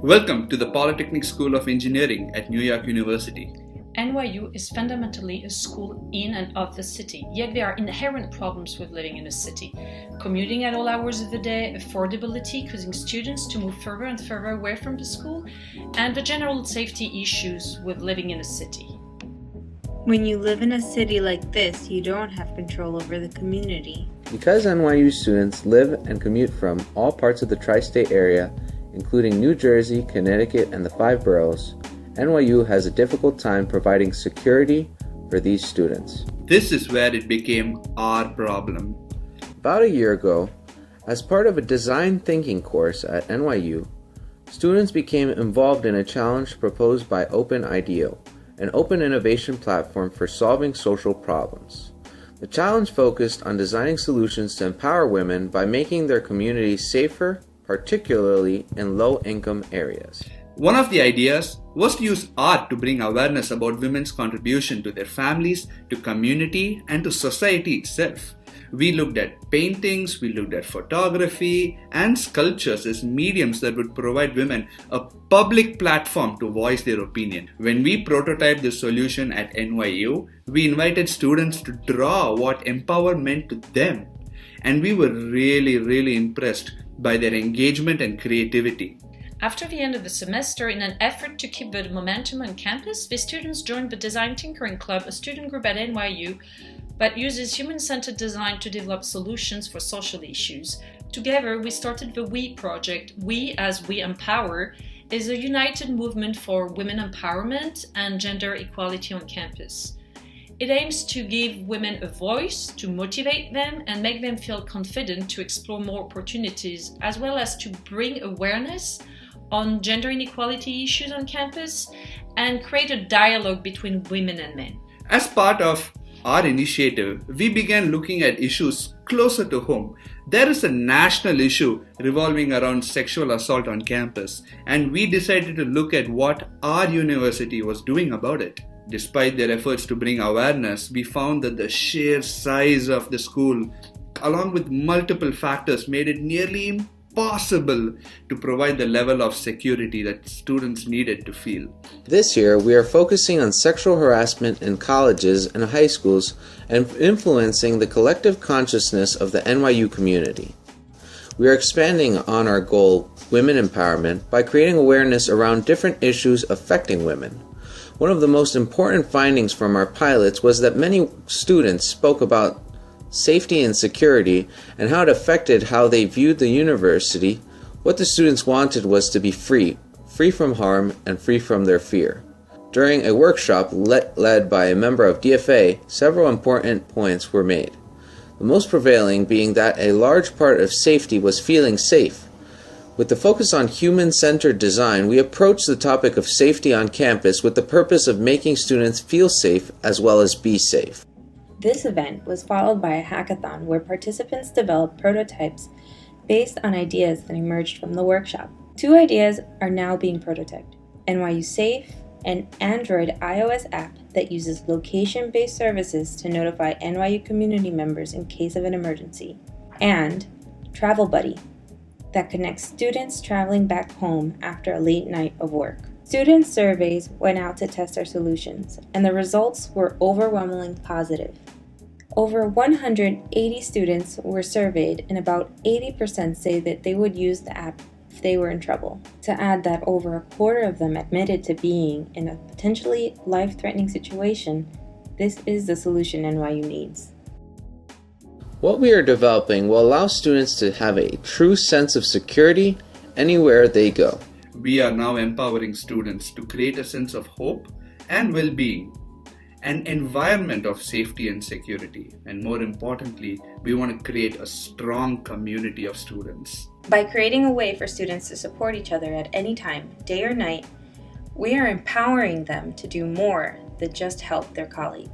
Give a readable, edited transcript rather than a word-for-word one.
Welcome to the Polytechnic School of Engineering at New York University. NYU is fundamentally a school in and of the city, yet there are inherent problems with living in a city. Commuting at all hours of the day, affordability causing students to move further and further away from the school, and the general safety issues with living in a city. When you live in a city like this, you don't have control over the community. Because NYU students live and commute from all parts of the tri-state area, including New Jersey, Connecticut, and the 5 boroughs, NYU has a difficult time providing security for these students. This is where it became our problem. About a year ago, as part of a design thinking course at NYU, students became involved in a challenge proposed by Open IDEO, an open innovation platform for solving social problems. The challenge focused on designing solutions to empower women by making their communities safer, particularly in low-income areas. One of the ideas was to use art to bring awareness about women's contribution to their families, to community, and to society itself. We looked at paintings, we looked at photography, and sculptures as mediums that would provide women a public platform to voice their opinion. When we prototyped the solution at NYU, we invited students to draw what empower meant to them. And we were really impressed by their engagement and creativity. After the end of the semester, in an effort to keep the momentum on campus, the students joined the Design Tinkering Club, a student group at NYU that uses human-centered design to develop solutions for social issues. Together, we started the We project. We, as We Empower, is a united movement for women empowerment and gender equality on campus. It aims to give women a voice, to motivate them and make them feel confident to explore more opportunities, as well as to bring awareness on gender inequality issues on campus and create a dialogue between women and men. As part of our initiative, we began looking at issues closer to home. There is a national issue revolving around sexual assault on campus, and we decided to look at what our university was doing about it. Despite their efforts to bring awareness, we found that the sheer size of the school, along with multiple factors, made it nearly impossible to provide the level of security that students needed to feel. This year, we are focusing on sexual harassment in colleges and high schools and influencing the collective consciousness of the NYU community. We are expanding on our goal, women empowerment, by creating awareness around different issues affecting women. One of the most important findings from our pilots was that many students spoke about safety and security and how it affected how they viewed the university. What the students wanted was to be free from harm and free from their fear. During a workshop led by a member of DFA, several important points were made. The most prevailing being that a large part of safety was feeling safe. With the focus on human-centered design, we approached the topic of safety on campus with the purpose of making students feel safe as well as be safe. This event was followed by a hackathon where participants developed prototypes based on ideas that emerged from the workshop. 2 ideas are now being prototyped: NYU Safe, an Android iOS app that uses location-based services to notify NYU community members in case of an emergency, and Travel Buddy, that connects students traveling back home after a late night of work. Student surveys went out to test our solutions, and the results were overwhelmingly positive. Over 180 students were surveyed, and about 80% say that they would use the app if they were in trouble. To add that over a quarter of them admitted to being in a potentially life-threatening situation, this is the solution NYU needs. What we are developing will allow students to have a true sense of security anywhere they go. We are now empowering students to create a sense of hope and well-being, an environment of safety and security, and more importantly, we want to create a strong community of students. By creating a way for students to support each other at any time, day or night, we are empowering them to do more than just help their colleagues.